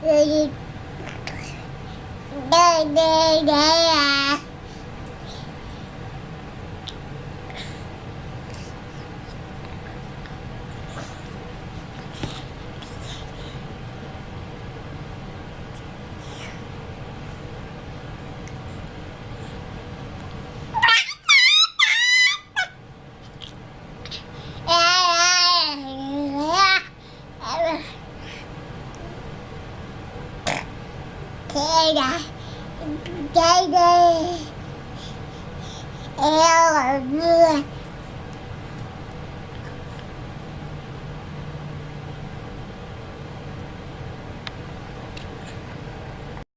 Đây đây đây à. Thế đã đây đây eo ở mưa